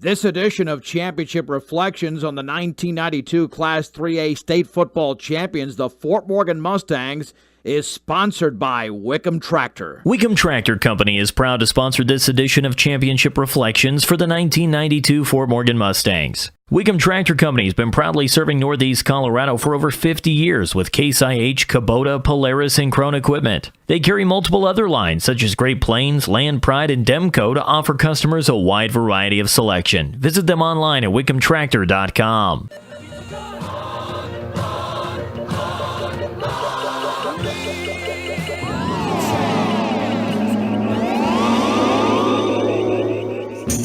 This edition of Championship Reflections on the 1992 Class 3A State Football Champions, the Fort Morgan Mustangs, is sponsored by Wickham Tractor. Wickham Tractor Company is proud to sponsor this edition of Championship Reflections for the 1992 Fort Morgan Mustangs. Wickham Tractor Company has been proudly serving Northeast Colorado for over 50 years with Case IH, Kubota, Polaris, and Krone equipment. They carry multiple other lines such as Great Plains, Land Pride, and Demco to offer customers a wide variety of selection. Visit them online at wickhamtractor.com.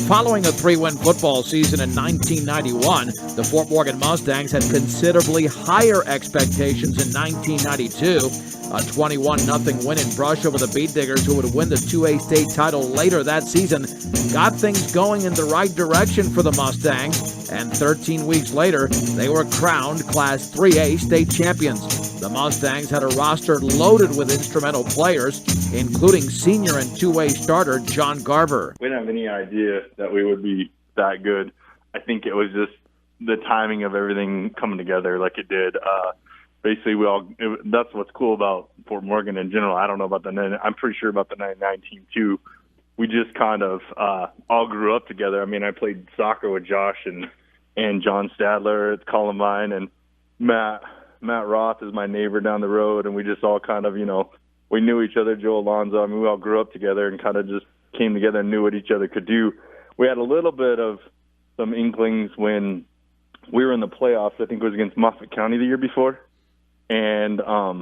Following a 3-win football season in 1991, the Fort Morgan Mustangs had considerably higher expectations in 1992. A 21-0 win in brush over the Beat Diggers, who would win the 2A state title later that season, got things going in the right direction for the Mustangs, and 13 weeks later, they were crowned Class 3A state champions. The Mustangs had a roster loaded with instrumental players, including senior and 2A starter John Garver. We didn't have any idea that we would be that good. I think it was just the timing of everything coming together like it did. Basically, that's what's cool about Fort Morgan in general. I don't know about I'm pretty sure about the 99 team too. We just kind of all grew up together. I mean, I played soccer with Josh and John Stadler at Columbine, and Matt Roth is my neighbor down the road, and we just all kind of, we knew each other, Joe Alonzo. I mean, we all grew up together and kind of just came together and knew what each other could do. We had a little bit of some inklings when we were in the playoffs. I think it was against Moffett County the year before. And I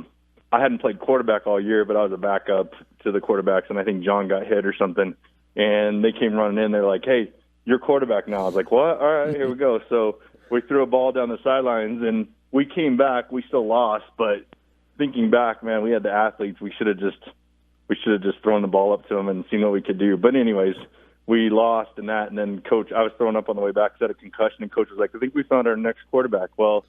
hadn't played quarterback all year, but I was a backup to the quarterbacks, and I think John got hit or something. And they came running in. They're like, "Hey, you're quarterback now." I was like, "What? All right, here we go." So we threw a ball down the sidelines, and we came back. We still lost, but thinking back, man, we had the athletes. We should have just thrown the ball up to them and seen what we could do. But anyways, we lost in that, and then I was thrown up on the way back, said a concussion, and coach was like, "I think we found our next quarterback." Well,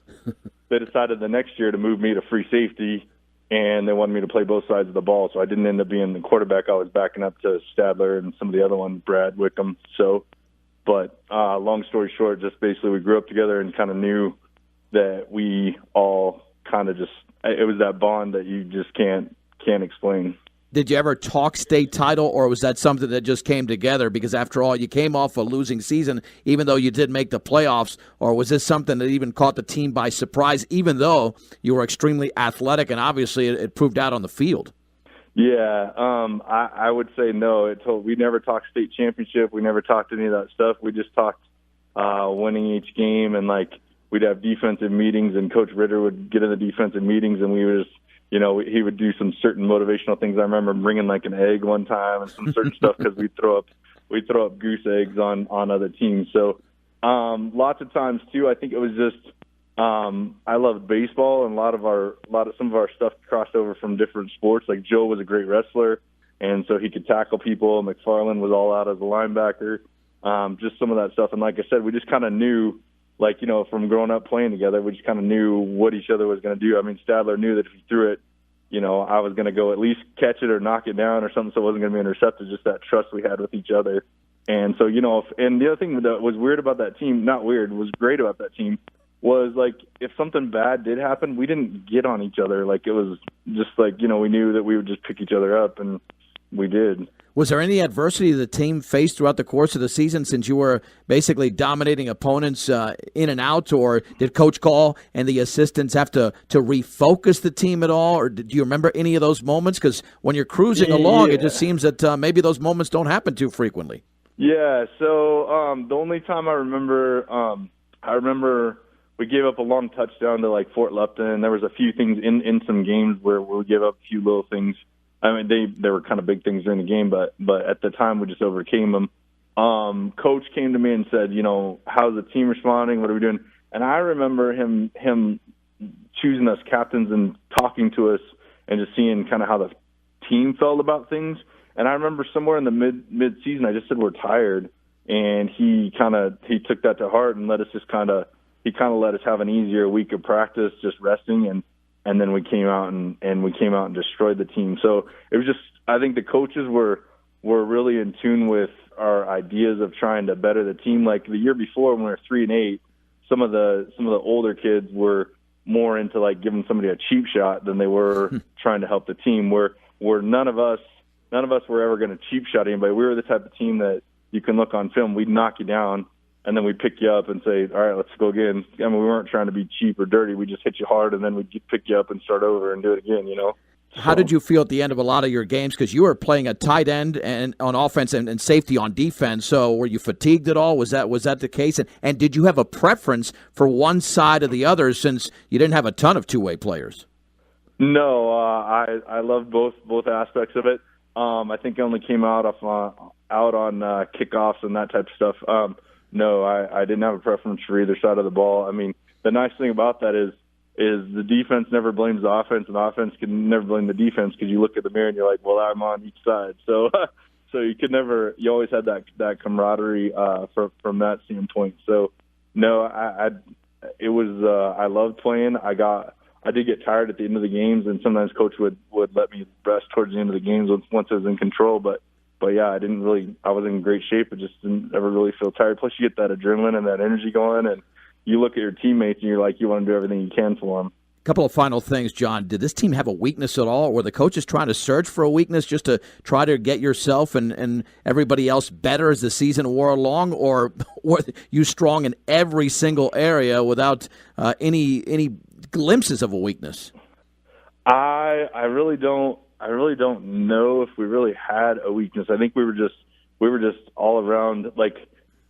they decided the next year to move me to free safety, and they wanted me to play both sides of the ball, so I didn't end up being the quarterback. I was backing up to Stadler and some of the other ones, Brad Wickham. But long story short, just basically we grew up together and kind of knew that we all kind of it was that bond that you just can't explain. Did you ever talk state title, or was that something that just came together? Because after all, you came off a losing season, even though you did make the playoffs. Or was this something that even caught the team by surprise, even though you were extremely athletic and obviously it proved out on the field? Yeah, I would say no. We never talked state championship. We never talked any of that stuff. We just talked winning each game, and we'd have defensive meetings, and Coach Ritter would get in the defensive meetings, and we would just, he would do some certain motivational things. I remember bringing an egg one time and some certain stuff because we'd throw up goose eggs on other teams. So lots of times too, I think it was just I loved baseball, and some of our stuff crossed over from different sports. Like Joe was a great wrestler, and so he could tackle people. McFarland was all out as a linebacker. Just some of that stuff. And like I said, we just kind of knew. From growing up playing together, we just kind of knew what each other was going to do. I mean, Stadler knew that if he threw it, I was going to go at least catch it or knock it down or something, so it wasn't going to be intercepted, just that trust we had with each other. And so, and the other thing that was weird about that team, not weird, was great about that team, was, if something bad did happen, we didn't get on each other. It was just we knew that we would just pick each other up, and we did. Was there any adversity the team faced throughout the course of the season, since you were basically dominating opponents in and out, or did Coach Kahl and the assistants have to refocus the team at all, or do you remember any of those moments? Because when you're cruising along, it just seems that maybe those moments don't happen too frequently. Yeah, so the only time I remember we gave up a long touchdown to Fort Lupton. There was a few things in some games where we gave up a few little things. I mean, they were kind of big things during the game, but at the time we just overcame them. Coach came to me and said, how's the team responding? What are we doing? And I remember him choosing us captains and talking to us and just seeing kind of how the team felt about things. And I remember somewhere in the mid-season, I just said we're tired, and he took that to heart and let us let us have an easier week of practice, just resting, and then we came out and destroyed the team. So it was just, I think the coaches were really in tune with our ideas of trying to better the team. Like the year before when we were 3-8, some of the older kids were more into like giving somebody a cheap shot than they were trying to help the team. Where none of us were ever going to cheap shot anybody. We were the type of team that you can look on film, we'd knock you down, and then we'd pick you up and say, all right, let's go again. I mean, we weren't trying to be cheap or dirty. We just hit you hard, and then we'd pick you up and start over and do it again, How did you feel at the end of a lot of your games? Because you were playing a tight end and on offense and safety on defense. So were you fatigued at all? Was that the case? And did you have a preference for one side or the other since you didn't have a ton of two-way players? No, I loved both aspects of it. I think I only came out on kickoffs and that type of stuff. No, I didn't have a preference for either side of the ball. I mean, the nice thing about that is the defense never blames the offense, and the offense can never blame the defense because you look at the mirror and you're like, well, I'm on each side. So you always had that camaraderie from that standpoint. So no, I loved playing. I did get tired at the end of the games, and sometimes coach would let me rest towards the end of the games once I was in control. But yeah, I was in great shape. I just didn't ever really feel tired. Plus, you get that adrenaline and that energy going, and you look at your teammates and you're like, you want to do everything you can for them. A couple of final things, John. Did this team have a weakness at all? Were the coaches trying to search for a weakness just to try to get yourself and everybody else better as the season wore along, or were you strong in every single area without any glimpses of a weakness? I really don't know if we really had a weakness. I think we were just all around. Like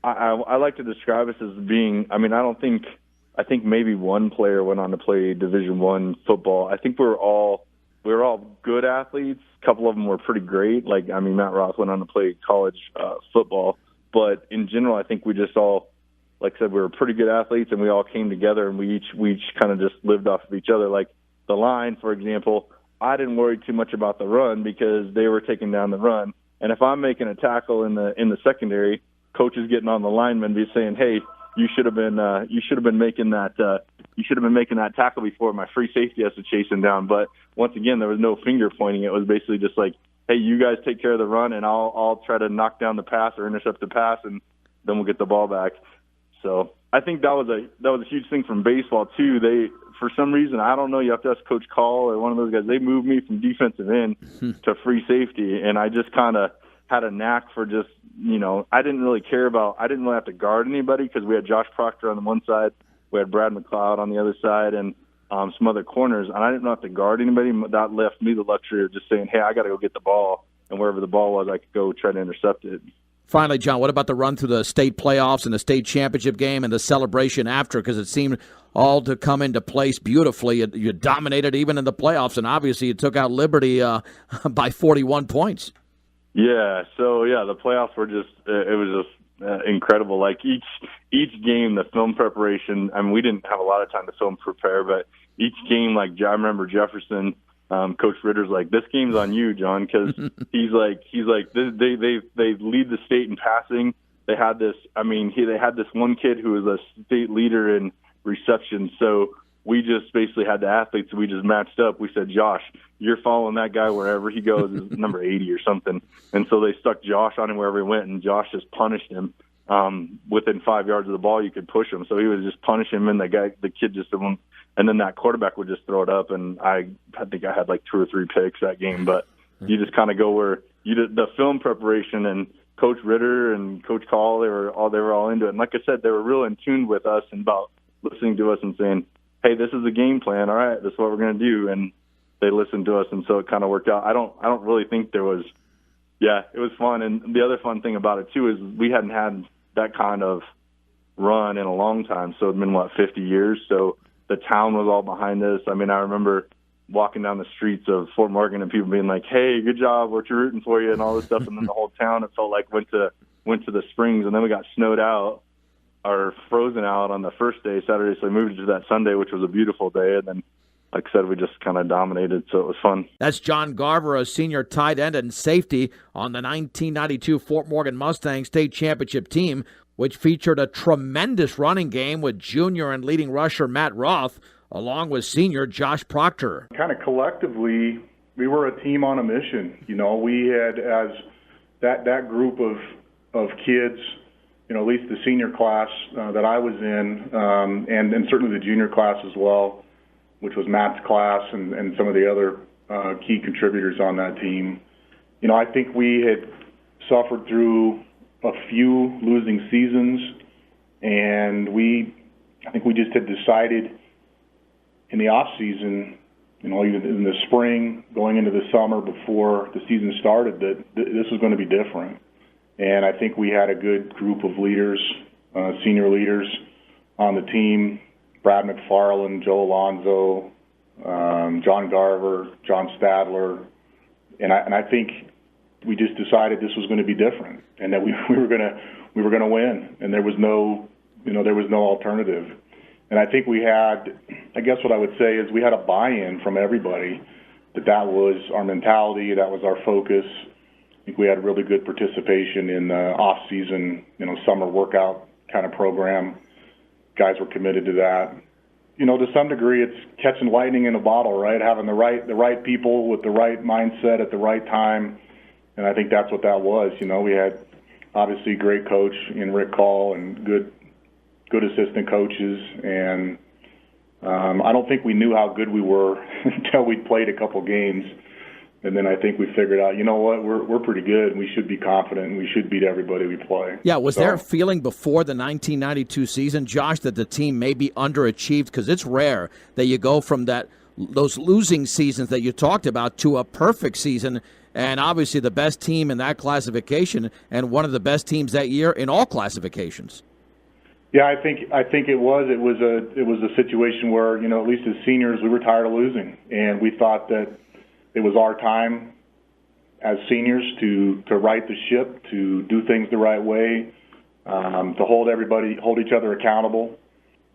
I like to describe us as being. I mean, I think maybe one player went on to play Division I football. I think we were all good athletes. A couple of them were pretty great. Like, I mean, Matt Roth went on to play college football. But in general, I think we just all, like I said, we were pretty good athletes, and we all came together, and we each kind of just lived off of each other. Like the line, for example, I didn't worry too much about the run because they were taking down the run. And if I'm making a tackle in the secondary, coach is getting on the lineman, be saying, "Hey, you should have been making that tackle before my free safety has to chase him down." But once again, there was no finger pointing. It was basically just like, "Hey, you guys take care of the run, and I'll try to knock down the pass or intercept the pass, and then we'll get the ball back." So I think that was a huge thing from baseball too. They, for some reason, I don't know, you have to ask Coach Kahl or one of those guys, they moved me from defensive end to free safety, and I just kind of had a knack for just, I didn't really have to guard anybody because we had Josh Proctor on the one side, we had Brad McLeod on the other side, and some other corners, and I didn't have to guard anybody. That left me the luxury of just saying, "Hey, I got to go get the ball," and wherever the ball was, I could go try to intercept it. Finally, John, what about the run through the state playoffs and the state championship game and the celebration after? Because it seemed all to come into place beautifully. You dominated even in the playoffs, and obviously you took out Liberty by 41 points. Yeah, so the playoffs were just it was just incredible. Like each game, the film preparation. I mean, we didn't have a lot of time to film prepare, but each game, like I remember Jefferson, Coach Ritter's like, "This game's on you, John," because he's like they lead the state in passing. They had this. I mean, they had this one kid who was a state leader in reception. So we just basically had the athletes. We just matched up. We said, "Josh, you're following that guy wherever he goes." Is number 80 or something. And so they stuck Josh on him wherever he went, and Josh just punished him. Within 5 yards of the ball, you could push him. So he was just punishing him, and the kid just wouldn't. And then that quarterback would just throw it up, and I think I had like 2 or 3 picks that game. But you just kind of go where the film preparation, and Coach Ritter and Coach Kahl, they were all into it. And like I said, they were real in tune with us and about listening to us and saying, "Hey, this is the game plan. All right, this is what we're going to do." And they listened to us, and so it kind of worked out. I don't really think there was. Yeah, it was fun. And the other fun thing about it too is we hadn't had that kind of run in a long time. So it'd been 50 years. So the town was all behind us. I mean, I remember walking down the streets of Fort Morgan and people being like, "Hey, good job, we're rooting for you," and all this stuff. And then the whole town, it felt like went to the Springs, and then we got snowed out or frozen out on the first day, Saturday. So we moved it to that Sunday, which was a beautiful day. And then, like I said, we just kind of dominated, so it was fun. That's John Garver, a senior tight end and safety on the 1992 Fort Morgan Mustangs state championship team, which featured a tremendous running game with junior and leading rusher Matt Roth, along with senior Josh Proctor. Kind of collectively, we were a team on a mission. We had, as that group of of kids, at least the senior class that I was in, and certainly the junior class as well, which was Matt's class and some of the other key contributors on that team. I think we had suffered through a few losing seasons, and I think we just had decided in the off season, even in the spring, going into the summer before the season started, that this was going to be different. And I think we had a good group of leaders, senior leaders on the team: Brad McFarland, Joe Alonzo, John Garver, John Stadler, and I think we just decided this was going to be different, and that we were going to win, and there was no alternative. And I think we had, I guess what I would say is we had a buy-in from everybody that was our mentality, that was our focus. I think we had really good participation in the off-season, summer workout kind of program. Guys were committed to that. To some degree, it's catching lightning in a bottle, right? Having the right people with the right mindset at the right time, and I think that's what that was. We had obviously a great coach in Rick Kahl and good assistant coaches, and I don't think we knew how good we were until we'd played a couple games, and then I think we figured out, we're pretty good, and we should be confident, and we should beat everybody we play. Yeah, was there a feeling before the 1992 season, Josh, that the team may be underachieved? Because it's rare that you go from those losing seasons that you talked about to a perfect season, and obviously the best team in that classification and one of the best teams that year in all classifications. Yeah, I think it was a situation where, at least as seniors, we were tired of losing, and we thought that it was our time as seniors to right the ship, to do things the right way, to hold each other accountable,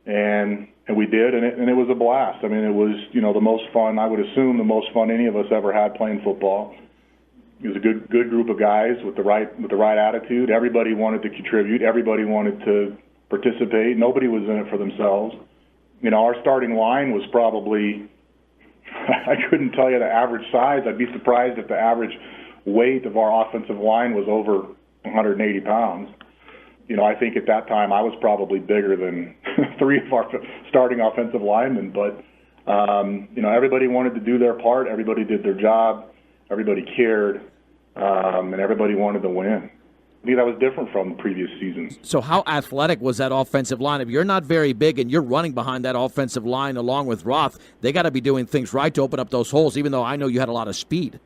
and we did, and it was a blast. I mean, it was the most fun, I would assume, the most fun any of us ever had playing football. It was a good group of guys with the right attitude. Everybody wanted to contribute. Everybody wanted to participate. Nobody was in it for themselves. Our starting line was probably, I couldn't tell you the average size. I'd be surprised if the average weight of our offensive line was over 180 pounds. I think at that time I was probably bigger than three of our starting offensive linemen. But, everybody wanted to do their part. Everybody did their job. Everybody cared. And everybody wanted to win. I think that was different from previous seasons. So how athletic was that offensive line? If you're not very big and you're running behind that offensive line along with Roth, they got to be doing things right to open up those holes, even though I know you had a lot of speed.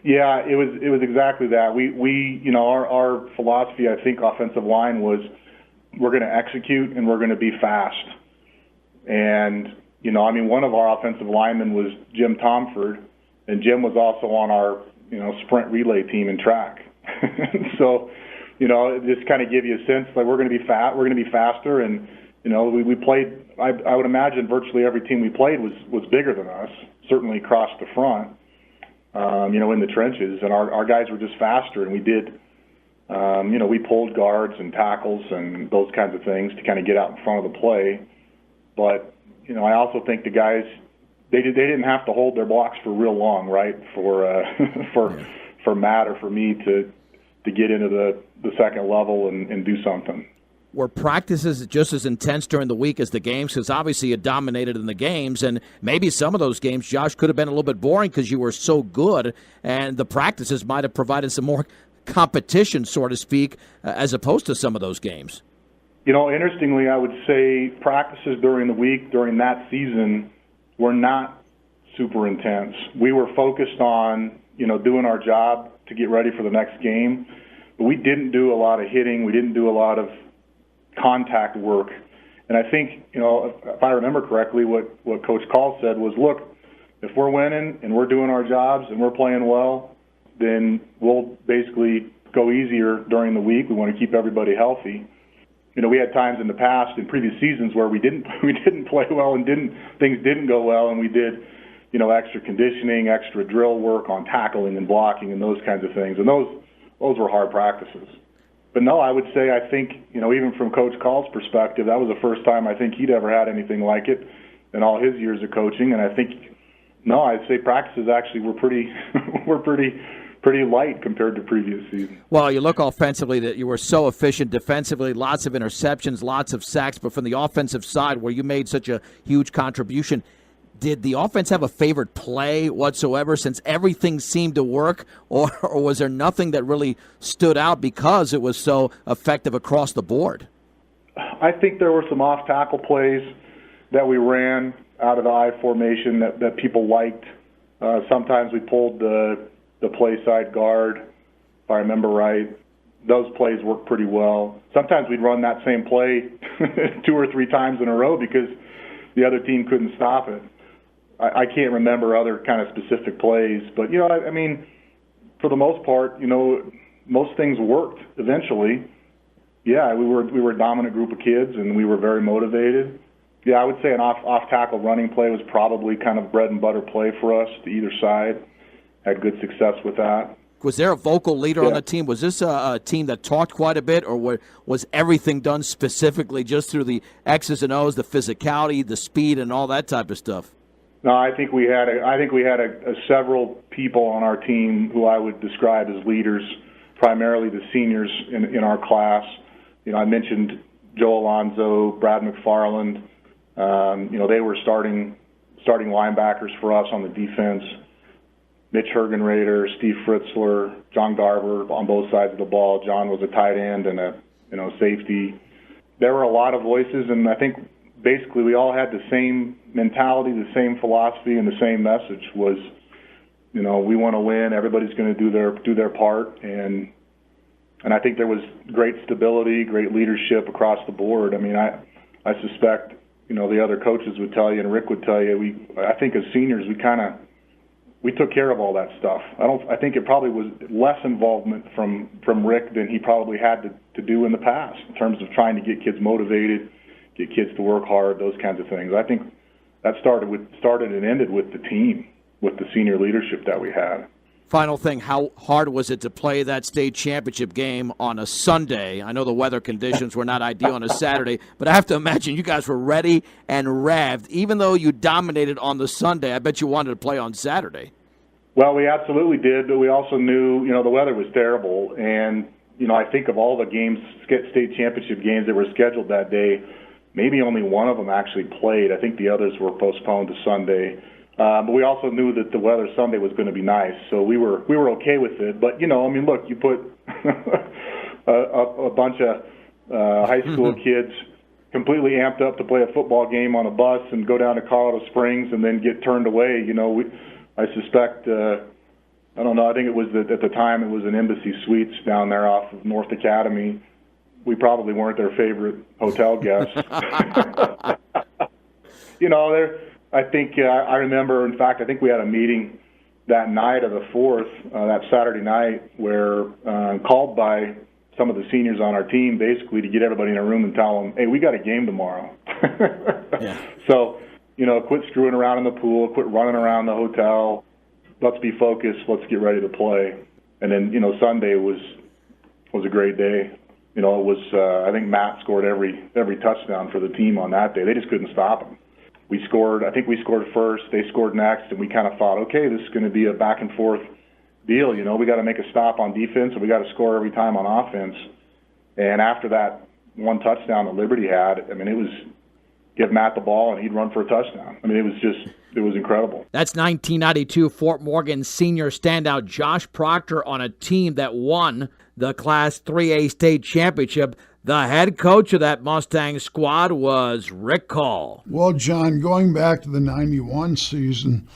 Yeah, it was exactly that. We our philosophy, I think, offensive line was we're going to execute and we're going to be fast. And, one of our offensive linemen was Jim Tomford, and Jim was also on our, sprint relay team in track. So, just kind of give you a sense like we're going to be we're going to be faster, and we played. I would imagine virtually every team we played was bigger than us. Certainly across the front, in the trenches, and our guys were just faster, and we did. We pulled guards and tackles and those kinds of things to kind of get out in front of the play. But I also think the guys they didn't have to hold their blocks for real long, right? For Matt or for me to get into the second level and do something. Were practices just as intense during the week as the games? Because obviously you dominated in the games, and maybe some of those games, Josh, could have been a little bit boring because you were so good, and the practices might have provided some more competition, so to speak, as opposed to some of those games. Interestingly, I would say practices during the week, during that season, were not super intense. We were focused on doing our job to get ready for the next game. But we didn't do a lot of hitting. We didn't do a lot of contact work. And I think, if I remember correctly, what Coach Kahl said was, look, if we're winning and we're doing our jobs and we're playing well, then we'll basically go easier during the week. We want to keep everybody healthy. We had times in the past, in previous seasons, where we didn't play well and things didn't go well, and we did extra conditioning, extra drill work on tackling and blocking and those kinds of things. And those were hard practices. But no, I would say, I think, even from Coach Kahl's perspective, that was the first time I think he'd ever had anything like it in all his years of coaching. And I think, I'd say practices actually were pretty pretty light compared to previous seasons. Well, you look offensively that you were so efficient defensively, lots of interceptions, lots of sacks, but from the offensive side where you made such a huge contribution, did the offense have a favorite play whatsoever since everything seemed to work, or was there nothing that really stood out because it was so effective across the board? I think there were some off-tackle plays that we ran out of the I formation that people liked. Sometimes we pulled the play side guard, if I remember right. Those plays worked pretty well. Sometimes we'd run that same play 2 or 3 times in a row because the other team couldn't stop it. I can't remember other kind of specific plays, but, I mean, for the most part, most things worked eventually. Yeah, we were a dominant group of kids, and we were very motivated. Yeah, I would say an off-tackle running play was probably kind of bread and butter play for us to either side. Had good success with that. Was there a vocal leader on the team? Was this a team that talked quite a bit, or was everything done specifically just through the X's and O's, the physicality, the speed, and all that type of stuff? No, I think we had several people on our team who I would describe as leaders, primarily the seniors in our class. I mentioned Joe Alonzo, Brad McFarland. They were starting linebackers for us on the defense. Mitch Hergenrader, Steve Fritzler, John Garver on both sides of the ball. John was a tight end and a safety. There were a lot of voices, and I think basically we all had the same mentality, the same philosophy, and the same message was, we want to win. Everybody's going to do their part, and I think there was great stability, great leadership across the board. I mean, I suspect the other coaches would tell you, and Rick would tell you. I think as seniors we took care of all that stuff. I think it probably was less involvement from Rick than he probably had to do in the past in terms of trying to get kids motivated, get kids to work hard, those kinds of things. I think that started and ended with the team, with the senior leadership that we had. Final thing, how hard was it to play that state championship game on a Sunday? I know the weather conditions were not ideal on a Saturday, but I have to imagine you guys were ready and revved. Even though you dominated on the Sunday, I bet you wanted to play on Saturday. Well, we absolutely did, but we also knew, the weather was terrible. And, I think of all the games, state championship games that were scheduled that day, maybe only one of them actually played. I think the others were postponed to Sunday. But we also knew that the weather Sunday was going to be nice, so we were okay with it. But look, you put a bunch of high school kids completely amped up to play a football game on a bus and go down to Colorado Springs and then get turned away. I suspect I don't know. I think it was at the time it was an Embassy Suites down there off of North Academy. We probably weren't their favorite hotel guests. I think I remember. In fact, I think we had a meeting that night of the 4th, that Saturday night, where called by some of the seniors on our team, basically to get everybody in a room and tell them, "Hey, we got a game tomorrow." Yeah. So, quit screwing around in the pool, quit running around the hotel. Let's be focused. Let's get ready to play. And then, Sunday was a great day. It was. I think Matt scored every touchdown for the team on that day. They just couldn't stop him. We scored. I think we scored first. They scored next, and we kind of thought, okay, this is going to be a back and forth deal. We got to make a stop on defense, and we got to score every time on offense. And after that one touchdown that Liberty had, it was give Matt the ball and he'd run for a touchdown. It was incredible. That's 1992 Fort Morgan senior standout Josh Proctor on a team that won the Class 3A state championship. The head coach of that Mustang squad was Rick Kahl. Well, John, going back to the 91 season,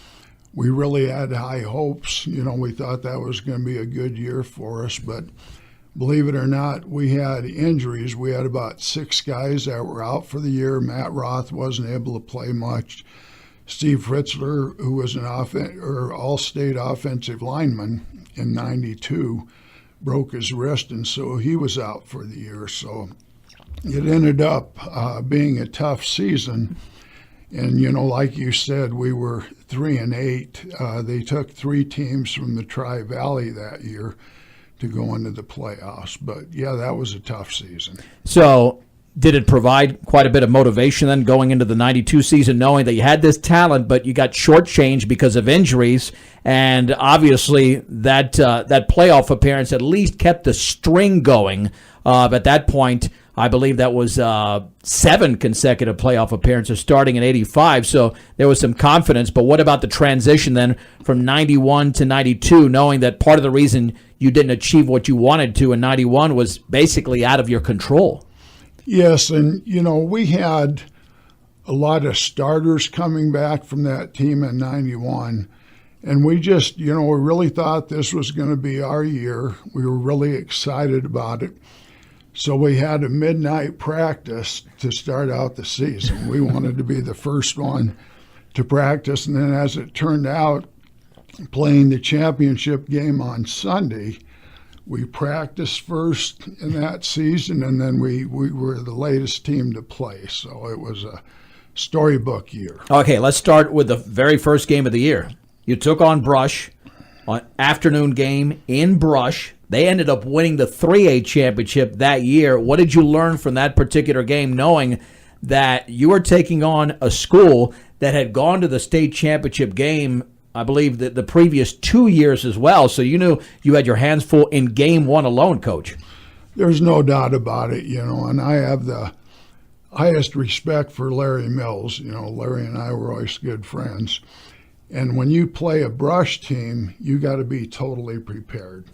we really had high hopes. We thought that was going to be a good year for us, but believe it or not, we had injuries. We had about 6 guys that were out for the year. Matt Roth wasn't able to play much. Steve Fritzler, who was an all-state offensive lineman in 92, broke his wrist, and so he was out for the year. So it ended up being a tough season. And, like you said, we were 3-8. They took 3 teams from the Tri-Valley that year to go into the playoffs. But, yeah, that was a tough season. So Did it provide quite a bit of motivation then going into the 92 season, knowing that you had this talent, but you got shortchanged because of injuries? And obviously that playoff appearance at least kept the string going. At that point, I believe that was 7 consecutive playoff appearances starting in 85. So there was some confidence. But what about the transition then from 91 to 92, knowing that part of the reason you didn't achieve what you wanted to in 91 was basically out of your control? Yes, and, we had a lot of starters coming back from that team in 91, and we just, we really thought this was going to be our year. We were really excited about it. So we had a midnight practice to start out the season. We wanted to be the first one to practice, and then as it turned out, playing the championship game on Sunday, we practiced first in that season, and then we were the latest team to play. So it was a storybook year. Okay, let's start with the very first game of the year. You took on Brush, on afternoon game in Brush. They ended up winning the 3A championship that year. What did you learn from that particular game, knowing that you were taking on a school that had gone to the state championship game, I believe, the previous 2 years as well? So you knew you had your hands full in game one alone, Coach. There's no doubt about it, and I have the highest respect for Larry Mills. Larry and I were always good friends. And when you play a Brush team, you got to be totally prepared.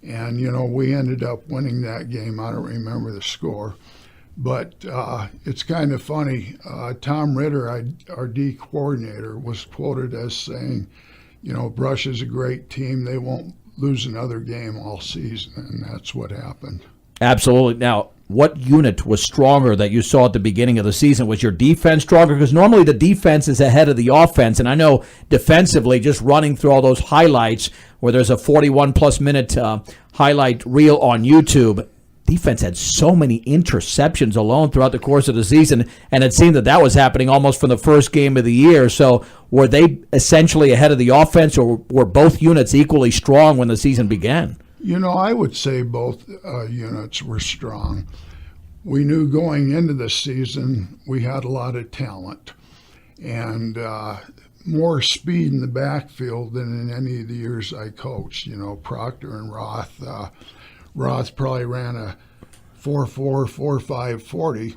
And, we ended up winning that game. I don't remember the score. But it's kind of funny. Tom Ritter, our D coordinator, was quoted as saying, Brush is a great team. They won't lose another game all season, and that's what happened. Absolutely. Now, what unit was stronger that you saw at the beginning of the season? Was your defense stronger? Because normally the defense is ahead of the offense, and I know defensively, just running through all those highlights where there's a 41-plus minute highlight reel on YouTube, defense had so many interceptions alone throughout the course of the season, and it seemed that was happening almost from the first game of the year. So were they essentially ahead of the offense, or were both units equally strong when the season began? I would say both units were strong. We knew going into the season we had a lot of talent and more speed in the backfield than in any of the years I coached. Proctor and Roth. Roth probably ran a 4.4, 4.5 40,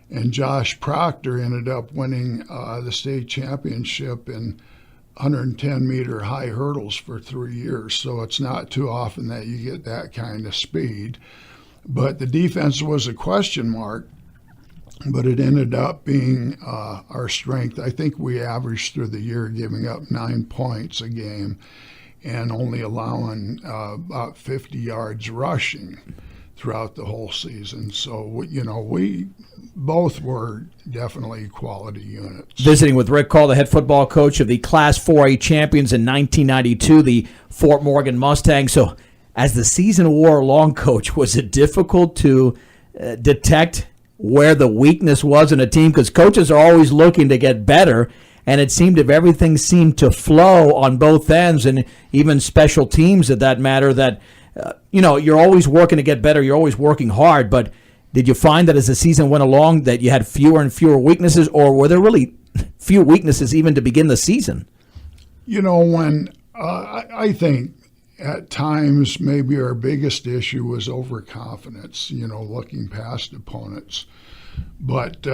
and Josh Proctor ended up winning the state championship in 110-meter high hurdles for 3 years. So it's not too often that you get that kind of speed. But the defense was a question mark, but it ended up being our strength. I think we averaged through the year giving up 9 points a game and only allowing about 50 yards rushing throughout the whole season. So, we both were definitely quality units. Visiting with Rick Kahl, the head football coach of the Class 4A champions in 1992, the Fort Morgan Mustangs. So, as the season wore along, Coach, was it difficult to detect where the weakness was in a team? Because coaches are always looking to get better, and it seemed if everything seemed to flow on both ends, and even special teams at that matter, that you're always working to get better, you're always working hard. But did you find that as the season went along that you had fewer and fewer weaknesses, or were there really few weaknesses even to begin the season? When I think at times maybe our biggest issue was overconfidence, looking past opponents. But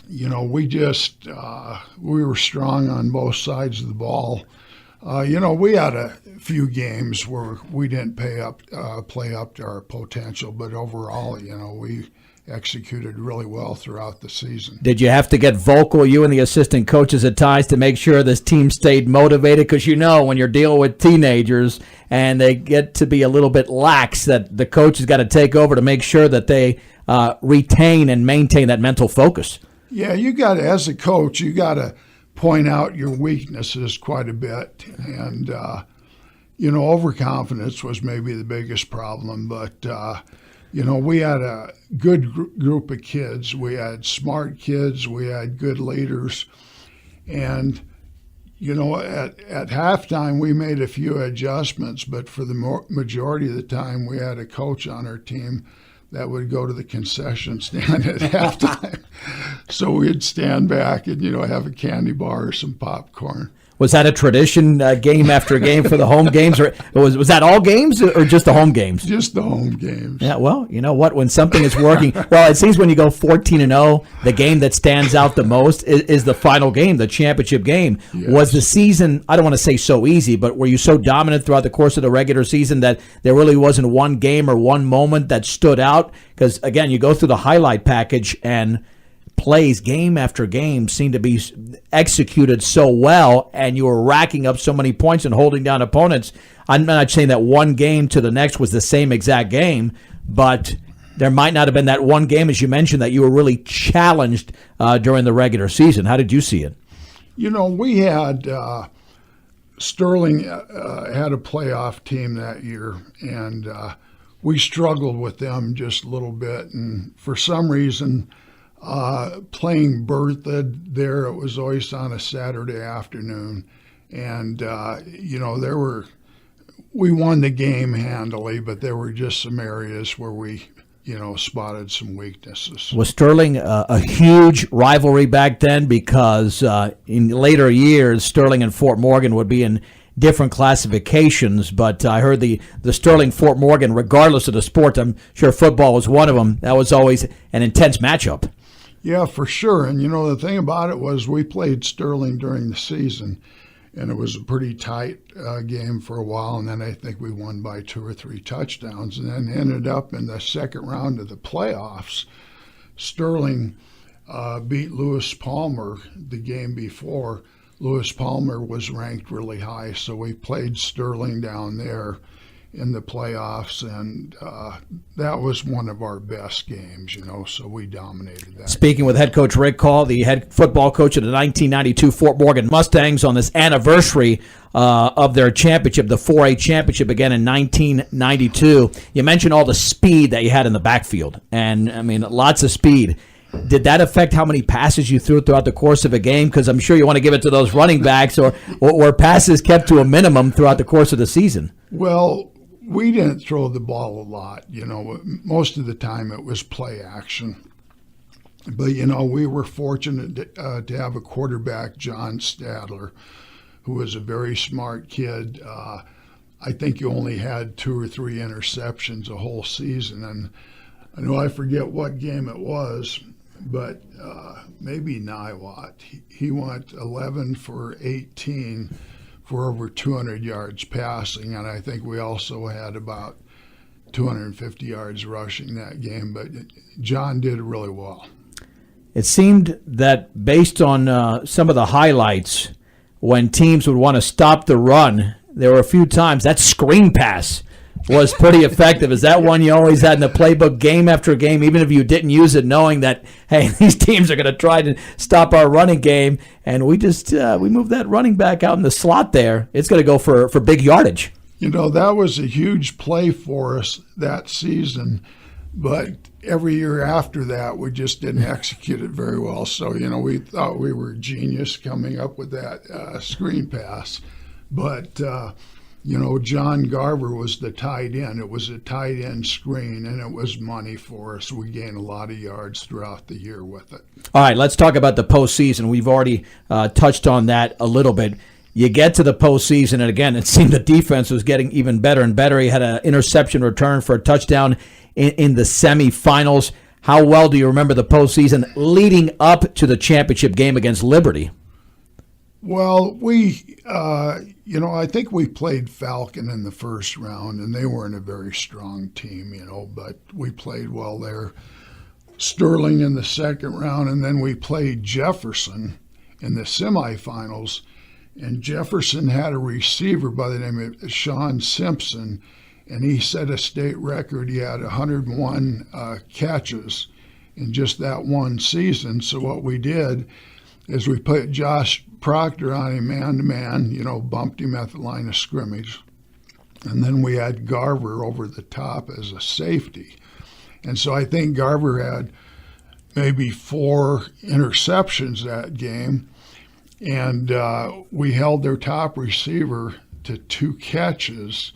we were strong on both sides of the ball. We had a few games where we didn't play up to our potential, but overall, we executed really well throughout the season. Did you have to get vocal, you and the assistant coaches at times, to make sure this team stayed motivated? Because when you're dealing with teenagers and they get to be a little bit lax, that the coach has got to take over to make sure that they retain and maintain that mental focus. Yeah, as a coach, you got to point out your weaknesses quite a bit. And, overconfidence was maybe the biggest problem. But, we had a good group of kids. We had smart kids. We had good leaders. And, at halftime, we made a few adjustments. But for the majority of the time, we had a coach on our team that would go to the concession stand at halftime. So we'd stand back and, have a candy bar or some popcorn. Was that a tradition, game after game for the home games, or was that all games, or just the home games? Just the home games. Yeah, well, you know what? When something is working, well, it seems when you go 14-0, the game that stands out the most is the final game, the championship game. Yes. Was the season, I don't want to say so easy, but were you so dominant throughout the course of the regular season that there really wasn't one game or one moment that stood out? Because, again, you go through the highlight package and plays game after game seem to be executed so well, and you were racking up so many points and holding down opponents. I'm not saying that one game to the next was the same exact game, but there might not have been that one game, as you mentioned, that you were really challenged during the regular season. How did you see it? We had Sterling had a playoff team that year, and we struggled with them just a little bit, and for some reason playing Bertha there, it was always on a Saturday afternoon, and we won the game handily, but there were just some areas where we spotted some weaknesses. Was Sterling a huge rivalry back then? Because in later years, Sterling and Fort Morgan would be in different classifications, but I heard the Sterling Fort Morgan, regardless of the sport, I'm sure football was one of them, that was always an intense matchup. Yeah, for sure. And, the thing about it was we played Sterling during the season, and it was a pretty tight game for a while, and then I think we won by 2 or 3 touchdowns, and then ended up in the second round of the playoffs. Sterling beat Lewis Palmer the game before. Lewis Palmer was ranked really high, so we played Sterling down there in the playoffs, and that was one of our best games, so we dominated that. Speaking with head coach Rick Kahl, the head football coach of the 1992 Fort Morgan Mustangs, on this anniversary of their championship, the 4A championship again in 1992. You mentioned all the speed that you had in the backfield, and, lots of speed. Did that affect how many passes you threw throughout the course of a game? Because I'm sure you want to give it to those running backs, or were passes kept to a minimum throughout the course of the season? Well, we didn't throw the ball a lot. Most of the time it was play action. But, we were fortunate to have a quarterback, John Stadler, who was a very smart kid. I think he only had 2 or 3 interceptions a whole season. And I know I forget what game it was, but maybe Niwot. He went 11 for 18 for over 200 yards passing, and I think we also had about 250 yards rushing that game. But John did really well. It seemed that based on some of the highlights, when teams would want to stop the run, there were a few times that screen pass was pretty effective. Is that one you always had in the playbook game after game, even if you didn't use it, knowing that, hey, these teams are going to try to stop our running game, and we just we move that running back out in the slot there. It's going to go for big yardage. That was a huge play for us that season, but every year after that, we just didn't execute it very well. So, we thought we were genius coming up with that screen pass, but John Garver was the tight end. It was a tight end screen, and it was money for us. We gained a lot of yards throughout the year with it. All right, let's talk about the postseason. We've already touched on that a little bit. You get to the postseason, and again, it seemed the defense was getting even better and better. He had an interception return for a touchdown in the semifinals. How well do you remember the postseason leading up to the championship game against Liberty? Well, I think we played Falcon in the first round, and they weren't a very strong team, but we played well there. Sterling in the second round, and then we played Jefferson in the semifinals, and Jefferson had a receiver by the name of Sean Simpson, and he set a state record. He had 101 catches in just that one season. So what we did is we put Josh Proctor on him man-to-man, bumped him at the line of scrimmage. And then we had Garver over the top as a safety. And so I think Garver had maybe 4 interceptions that game. And we held their top receiver to 2 catches.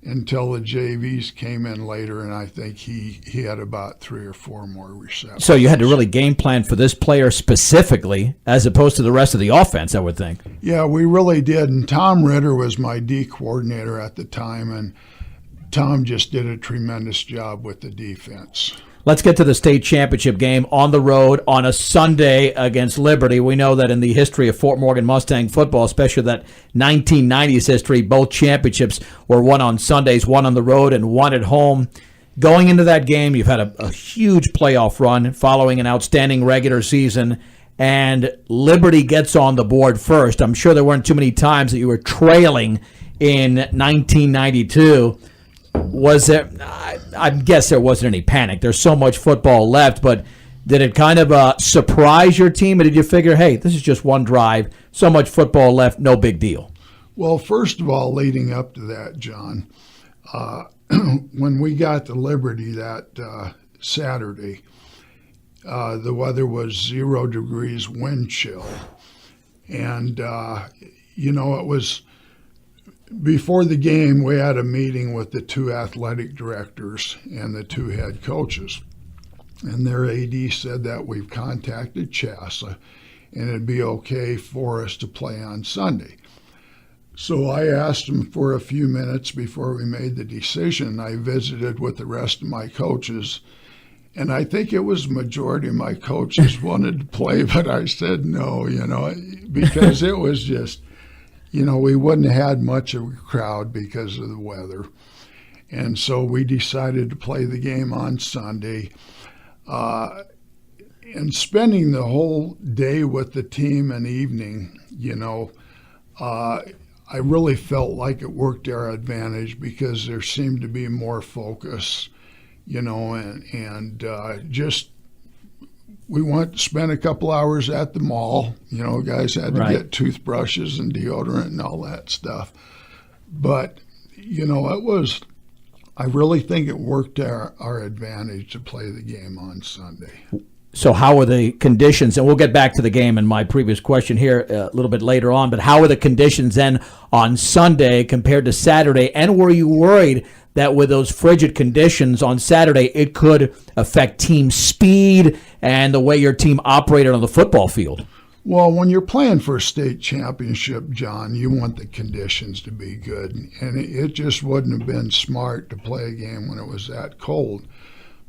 until the JVs came in later, and I think he had about 3 or 4 more receptions. So you had to really game plan for this player specifically as opposed to the rest of the offense, I would think. Yeah, we really did. And Tom Ritter was my D coordinator at the time, and Tom just did a tremendous job with the defense. Let's get to the state championship game on the road on a Sunday against Liberty. We know that in the history of Fort Morgan Mustang football, especially that 1990s history, both championships were won on Sundays, one on the road and one at home. Going into that game, you've had a huge playoff run following an outstanding regular season, and Liberty gets on the board first. I'm sure there weren't too many times that you were trailing in 1992. Was there? I guess there wasn't any panic. There's so much football left, but did it kind of surprise your team, or did you figure, hey, this is just one drive, so much football left, no big deal? Well, first of all, leading up to that, John, when we got to Liberty that Saturday, the weather was 0 degrees wind chill, and it was. Before the game, we had a meeting with the 2 athletic directors and the 2 head coaches. And their AD said that we've contacted CHASA and it'd be okay for us to play on Sunday. So I asked them for a few minutes before we made the decision. I visited with the rest of my coaches, and I think it was the majority of my coaches wanted to play, but I said no, because it was just, we wouldn't have had much of a crowd because of the weather. And so we decided to play the game on Sunday. And spending the whole day with the team and evening, I really felt like it worked our advantage because there seemed to be more focus, and just we spent a couple hours at the mall. Guys had to get toothbrushes and deodorant and all that stuff. But, I really think it worked our advantage to play the game on Sunday. So how were the conditions? And we'll get back to the game in my previous question here a little bit later on. But how were the conditions then on Sunday compared to Saturday? And were you worried that with those frigid conditions on Saturday, it could affect team speed and the way your team operated on the football field? Well, when you're playing for a state championship, John, you want the conditions to be good. And it just wouldn't have been smart to play a game when it was that cold.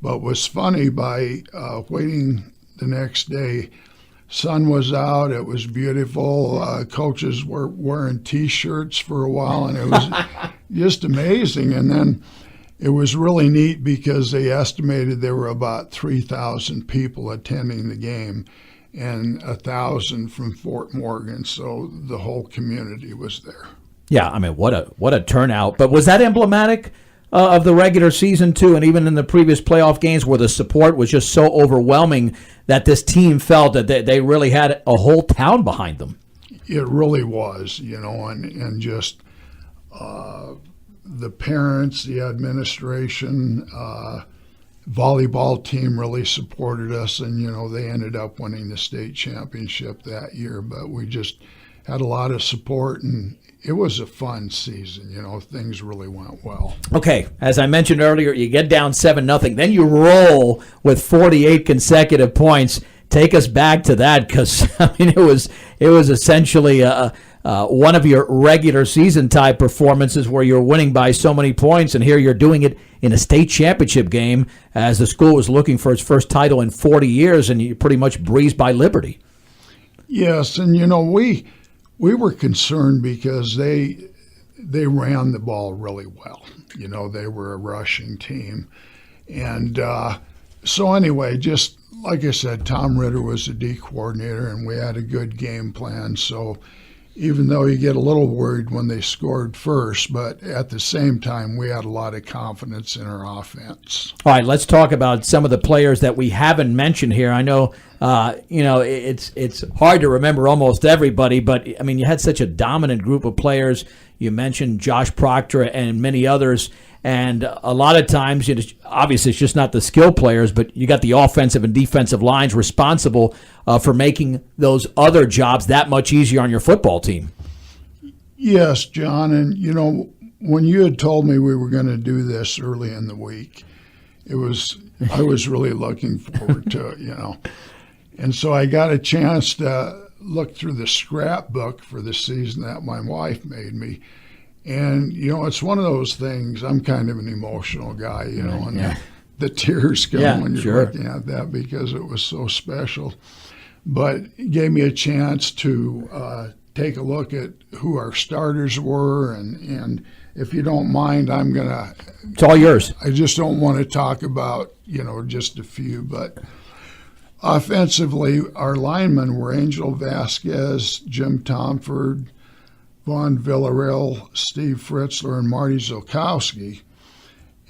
But it was funny, by waiting the next day, sun was out, it was beautiful. Coaches were wearing T-shirts for a while, and it was just amazing. And then it was really neat because they estimated there were about 3,000 people attending the game and 1,000 from Fort Morgan, so the whole community was there. Yeah, I mean, what a turnout. But was that emblematic of the regular season too, and even in the previous playoff games where the support was just so overwhelming that this team felt that they really had a whole town behind them? It really was, and just the parents, the administration, volleyball team really supported us, and they ended up winning the state championship that year. But we just had a lot of support, and it was a fun season. Things really went well. Okay, as I mentioned earlier, you get down 7-0, then you roll with 48 consecutive points. Take us back to that, because it was essentially one of your regular season type performances where you're winning by so many points, and here you're doing it in a state championship game as the school was looking for its first title in 40 years, and you pretty much breezed by Liberty. Yes, and we were concerned because they ran the ball really well. They were a rushing team. And so anyway, just like I said, Tom Ritter was the D coordinator, and we had a good game plan. So even though you get a little worried when they scored first, but at the same time, we had a lot of confidence in our offense. All right, let's talk about some of the players that we haven't mentioned here. I know, it's hard to remember almost everybody, but I mean, you had such a dominant group of players. You mentioned Josh Proctor and many others. And a lot of times, obviously, it's just not the skill players, but you got the offensive and defensive lines responsible for making those other jobs that much easier on your football team. Yes, John, and when you had told me we were going to do this early in the week, I was really looking forward to it, And so I got a chance to look through the scrapbook for the season that my wife made me. And, it's one of those things, I'm kind of an emotional guy, and the tears come when you're looking at that because it was so special. But it gave me a chance to take a look at who our starters were. And if you don't mind, it's all yours. I just don't want to talk about, just a few. But offensively, our linemen were Angel Vasquez, Jim Tomford, Vaughn Villarreal, Steve Fritzler, and Marty Zolkowski.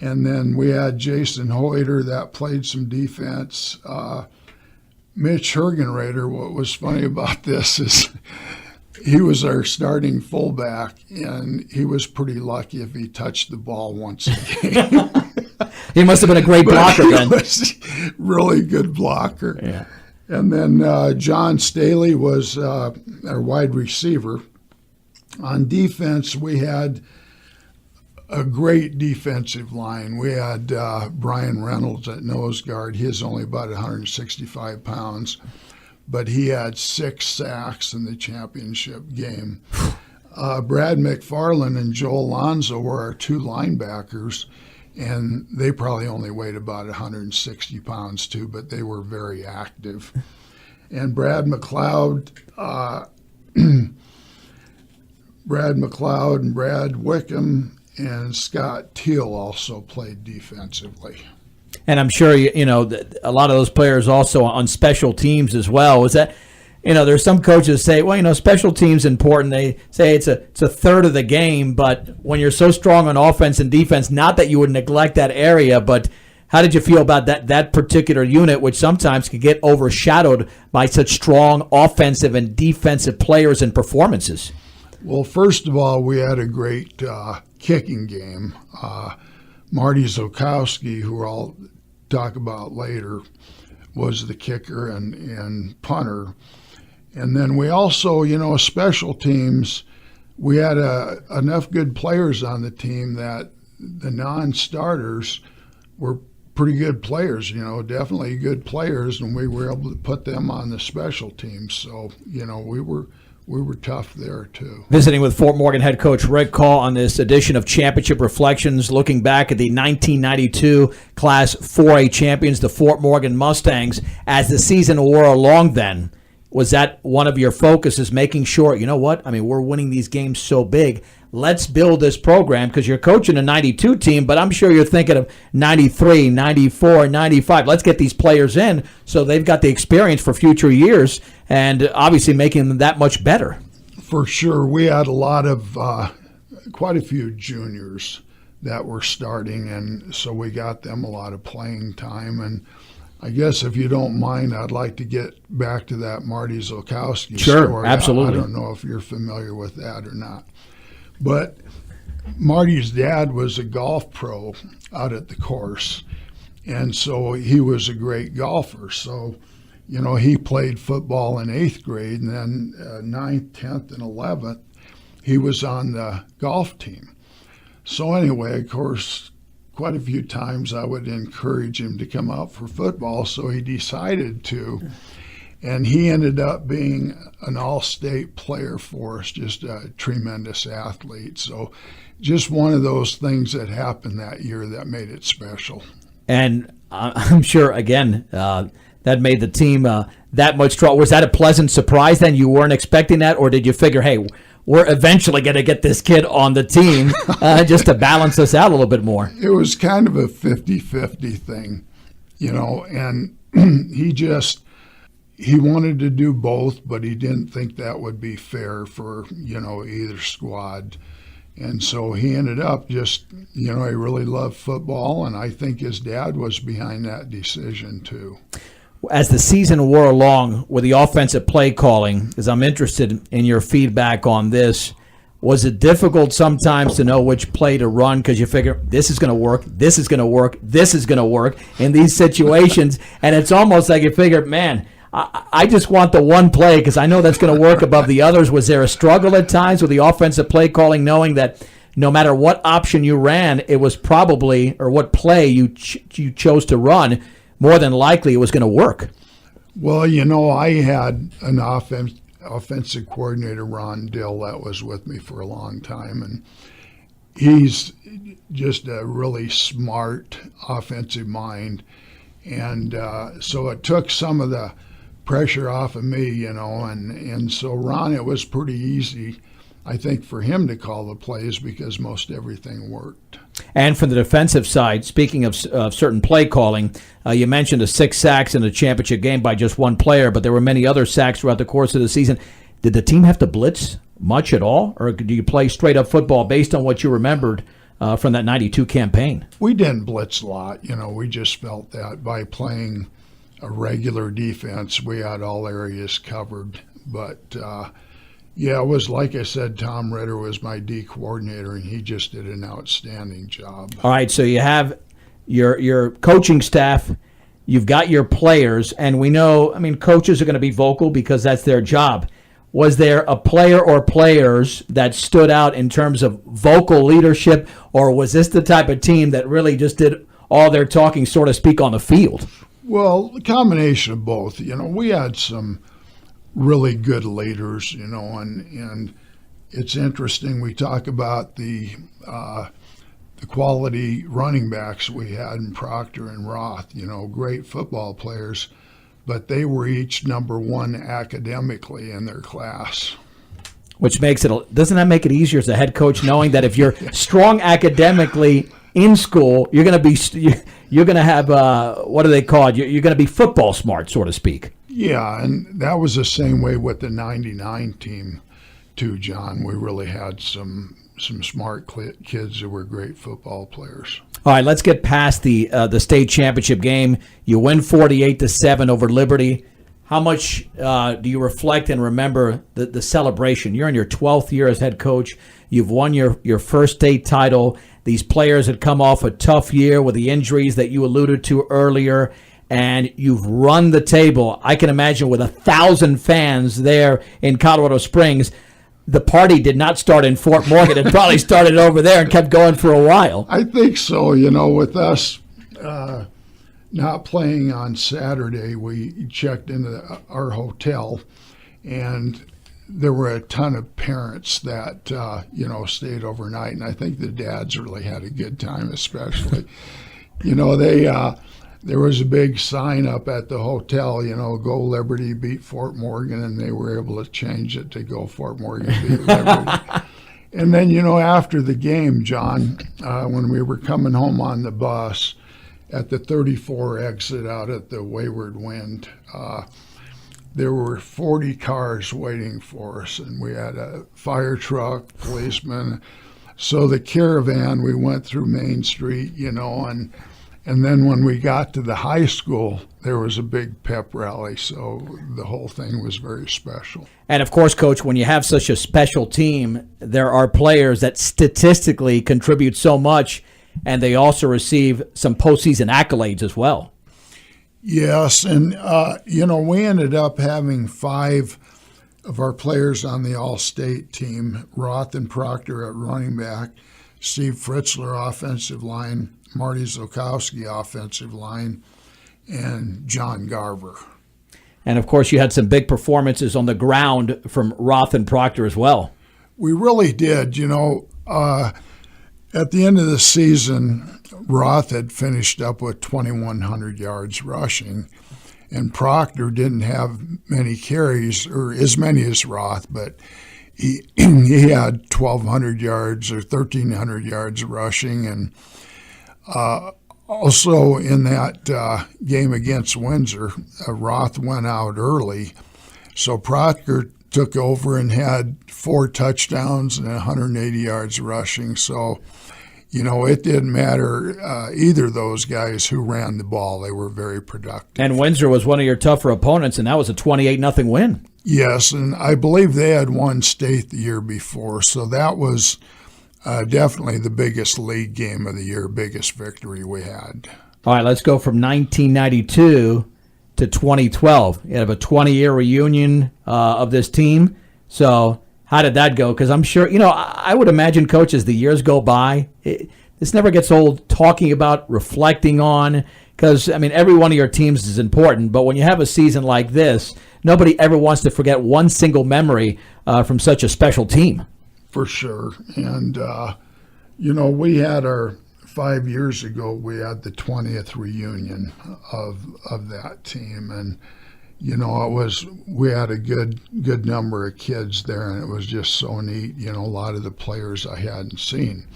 And then we had Jason Hoyter that played some defense. Mitch Hergenrader, what was funny about this is he was our starting fullback, and he was pretty lucky if he touched the ball once a game. He must have been a great blocker then. He was really good blocker. Yeah. And then John Staley was our wide receiver. On defense, we had a great defensive line. We had Brian Reynolds at nose guard. He is only about 165 pounds, but he had 6 sacks in the championship game. Brad McFarland and Joe Alonzo were our 2 linebackers, and they probably only weighed about 160 pounds too, but they were very active. And Brad McLeod and Brad Wickham and Scott Teal also played defensively. And I'm sure, a lot of those players also on special teams as well. Was that, there's some coaches say, well, special teams important. They say it's a third of the game, but when you're so strong on offense and defense, not that you would neglect that area, but how did you feel about that particular unit, which sometimes can get overshadowed by such strong offensive and defensive players and performances? Well, first of all, we had a great kicking game. Marty Zolkowski, who I'll talk about later, was the kicker and punter. And then we also, special teams, we had enough good players on the team that the non-starters were pretty good players, definitely good players, and we were able to put them on the special teams. So, we were tough there, too. Visiting with Fort Morgan head coach Rick Kahl on this edition of Championship Reflections, looking back at the 1992 Class 4A champions, the Fort Morgan Mustangs. As the season wore along then, was that one of your focuses, making sure, we're winning these games so big, let's build this program, because you're coaching a 92 team, but I'm sure you're thinking of 93, 94, 95. Let's get these players in so they've got the experience for future years and obviously making them that much better. For sure. We had a lot of, quite a few juniors that were starting, and so we got them a lot of playing time. And I guess if you don't mind, I'd like to get back to that Marty Zolkowski story. Sure, absolutely. I don't know if you're familiar with that or not. But Marty's dad was a golf pro out at the course, and so he was a great golfer. So, he played football in 8th grade, and then 9th, 10th, and 11th, he was on the golf team. So anyway, of course, quite a few times I would encourage him to come out for football, so he decided to. And he ended up being an all-state player for us, just a tremendous athlete. So just one of those things that happened that year that made it special. And I'm sure, again, that made the team that much stronger. Was that a pleasant surprise then? You weren't expecting that? Or did you figure, hey, we're eventually going to get this kid on the team just to balance us out a little bit more? It was kind of a 50-50 thing, and he wanted to do both, but he didn't think that would be fair for, either squad. And so he ended up just, he really loved football, and I think his dad was behind that decision too. As the season wore along with the offensive play calling, because I'm interested in your feedback on this, was it difficult sometimes to know which play to run because you figure this is going to work, this is going to work, this is going to work in these situations, and it's almost like you figure, man, I just want the one play because I know that's going to work above the others. Was there a struggle at times with the offensive play calling, knowing that no matter what option you ran, it was probably, or what play you chose to run, more than likely it was going to work. Well, I had an offensive coordinator, Ron Dill, that was with me for a long time, and he's just a really smart offensive mind. And so it took some of the pressure off of me, and so Ron, it was pretty easy, I think, for him to call the plays because most everything worked. And from the defensive side, speaking of certain play calling, you mentioned the 6 sacks in the championship game by just one player, but there were many other sacks throughout the course of the season. Did the team have to blitz much at all, or do you play straight-up football based on what you remembered from that 92 campaign? We didn't blitz a lot. We just felt that by playing a regular defense, we had all areas covered. But yeah, it was, like I said, Tom Ritter was my D coordinator, and he just did an outstanding job. All right, so you have your coaching staff, you've got your players, and we know, coaches are going to be vocal because that's their job. Was there a player or players that stood out in terms of vocal leadership, or was this the type of team that really just did all their talking, so to speak, on the field? Well, a combination of both. We had some really good leaders, and it's interesting. We talk about the quality running backs we had in Proctor and Roth, great football players, but they were each number one academically in their class. Which makes it, doesn't that make it easier as a head coach, knowing that if you're strong academically in school, you're going to have, what do they call it? You're going to be football smart, so to speak. Yeah, and that was the same way with the 99 team too, John. We really had some smart kids who were great football players. All right, let's get past the state championship game. You win 48-7 over Liberty. How much do you reflect and remember the celebration? You're in your 12th year as head coach. You've won your first state title. These players had come off a tough year with the injuries that you alluded to earlier, and you've run the table. I can imagine with 1,000 fans there in Colorado Springs, the party did not start in Fort Morgan. It probably started over there and kept going for a while. I think so. With us not playing on Saturday, we checked into our hotel, and there were a ton of parents that, stayed overnight. And I think the dads really had a good time, especially. There was a big sign up at the hotel, go Liberty, beat Fort Morgan, and they were able to change it to go Fort Morgan, beat Liberty. And then, after the game, John, when we were coming home on the bus at the 34 exit out at the Wayward Wind, there were 40 cars waiting for us, and we had a fire truck, policeman. So the caravan, we went through Main Street, and then when we got to the high school, there was a big pep rally, so the whole thing was very special. And, of course, Coach, when you have such a special team, there are players that statistically contribute so much, and they also receive some postseason accolades as well. Yes, and, we ended up having 5 of our players on the all-state team, Roth and Proctor at running back, Steve Fritzler offensive line, Marty Zukowski offensive line, and John Garver. And, of course, you had some big performances on the ground from Roth and Proctor as well. We really did. At the end of the season, Roth had finished up with 2,100 yards rushing, and Proctor didn't have many carries, or as many as Roth, but he had 1,200 yards or 1,300 yards rushing, and also in that game against Windsor, Roth went out early, so Proctor took over and had 4 touchdowns and 180 yards rushing. So, it didn't matter either of those guys who ran the ball. They were very productive. And Windsor was one of your tougher opponents, and that was a 28-0 win. Yes, and I believe they had won state the year before, so that was definitely the biggest league game of the year, biggest victory we had. All right, let's go from 1992 to 2012. You have a 20-year reunion of this team. So How did that go? Because I'm sure, I would imagine, Coach, as the years go by, this never gets old talking about, reflecting on, because, every one of your teams is important, but when you have a season like this, nobody ever wants to forget one single memory from such a special team. For sure. And, we had 5 years ago, we had the 20th reunion of that team. And, we had a good number of kids there, and it was just so neat. A lot of the players I hadn't seen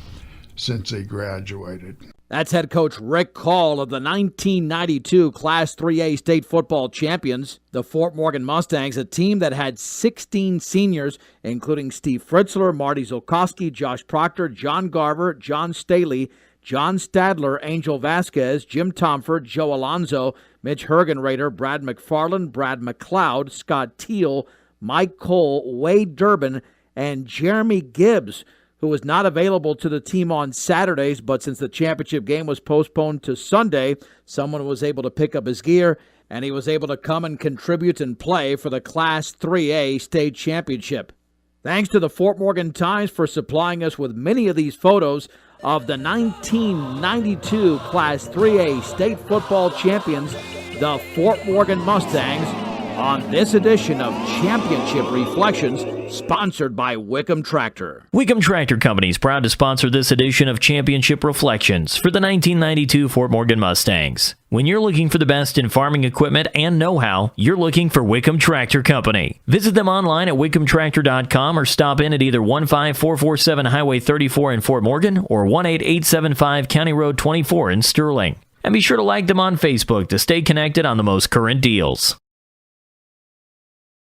since they graduated. That's head coach Rick Kahl of the 1992 Class 3A state football champions, the Fort Morgan Mustangs, a team that had 16 seniors, including Steve Fritzler, Marty Zolkowski, Josh Proctor, John Garver, John Staley, John Stadler, Angel Vasquez, Jim Tomford, Joe Alonzo, Mitch Hergenrader, Brad McFarland, Brad McLeod, Scott Teal, Mike Cole, Wade Durbin, and Jeremy Gibbs, who was not available to the team on Saturdays, but since the championship game was postponed to Sunday, someone was able to pick up his gear, and he was able to come and contribute and play for the Class 3A state championship. Thanks to the Fort Morgan Times for supplying us with many of these photos of the 1992 Class 3A state football champions, the Fort Morgan Mustangs, on this edition of Championship Reflections, sponsored by Wickham Tractor. Wickham Tractor Company is proud to sponsor this edition of Championship Reflections for the 1992 Fort Morgan Mustangs. When you're looking for the best in farming equipment and know-how, you're looking for Wickham Tractor Company. Visit them online at wickhamtractor.com or stop in at either 15447 Highway 34 in Fort Morgan or 18875 County Road 24 in Sterling. And be sure to like them on Facebook to stay connected on the most current deals.